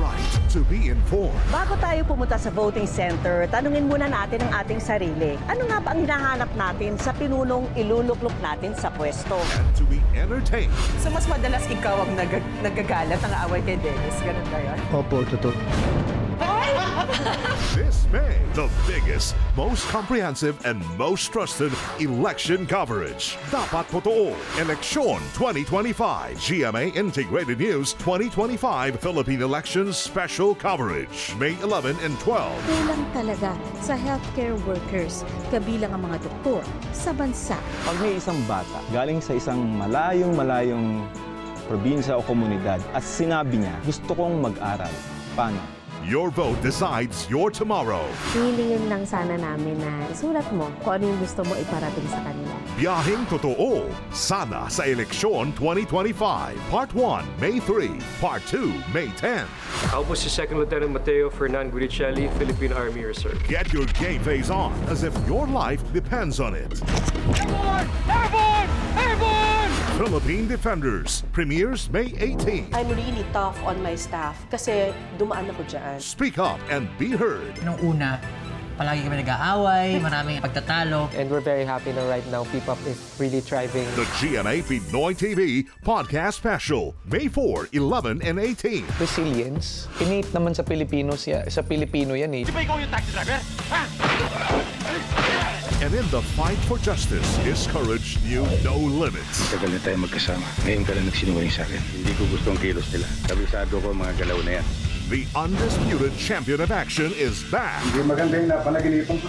right to be informed. Bago tayo pumunta sa voting center, tanungin muna natin ang ating sarili. Ano nga ba ang hinahanap natin sa pinunong iluluklok natin sa pwesto? And to be entertained. So mas madalas ikaw ang nagagalat ng away kay Dennis. Ganun ba yun? Opo, totoo. This May, the biggest, most comprehensive, and most trusted election coverage. Dapat Totoo, Eleksyon 2025, GMA Integrated News 2025, Philippine Elections Special Coverage, May 11 and 12. Kulang talaga sa healthcare workers, kabilang ang mga doktor sa bansa. Pag may isang bata galing sa isang malayong probinsya o komunidad at sinabi niya, gusto kong mag-aral, paano? Your vote decides your tomorrow. Hilingin lang sana namin na isulat mo kung ano yung gusto mo iparating sa kanila. Biyaheng Totoo, Sana sa Eleksyon 2025, Part 1, May 3, Part 2, May 10. Ako po si Second Lieutenant Mateo Fernan Guidicelli, Philippine Army Reserve. Get your game face on as if your life depends on it. Airborne! Airborne! Airborne! Philippine Defenders premieres May 18. I'm really tough on my staff kasi dumaan ako dyan. Speak up and be heard. Nung una, palagi kami nag-aaway, maraming pagtatalo. And we're very happy na right now, P-POP is really thriving. The GMA Pinoy TV Podcast Special, May 4, 11, and 18. Resilience, innate naman sa Pilipino yan eh. Di ba ikaw yung taxi driver? Ha? And in the fight for justice, his courage knew no limits. Tagal na tayo magkasama. Ngayon ka lang nagsinungaling sa akin. Hindi ko gusto ang kilos nila. Kabisado ko ang mga galaw na yan. The undisputed champion of action is back. Hindi maganda yung napanaginipan ko.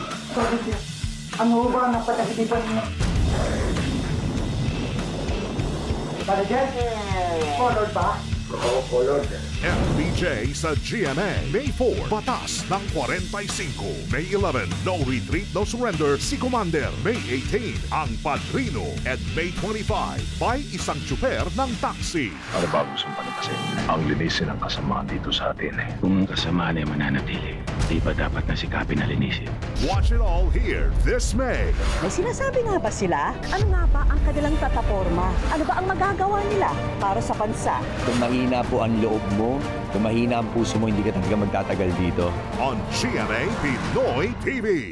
Ano ba ang napanaginipan mo? Para dyan, colored ba? Oo, colored. FBJ sa GMA, May 4, Batas ng 45. May 11, No Retreat, No Surrender, Si Commander. May 18, Ang Padrino. At May 25, By Isang Tsuper ng Taxi. Ano ba gusto panapasin? Ang linisin ang kasamaan dito sa atin. Kung ang kasamaan ay mananatili, di ba dapat na sikapin na linisin? Watch it all here this May. May sinasabi nga ba sila? Ano nga ba ang kanilang plataforma? Ano ba ang magagawa nila para sa bansa? Kung mahina po ang loob mo, kung mahina ang puso mo, hindi ka talaga magtatagal dito. On GMA Pinoy TV.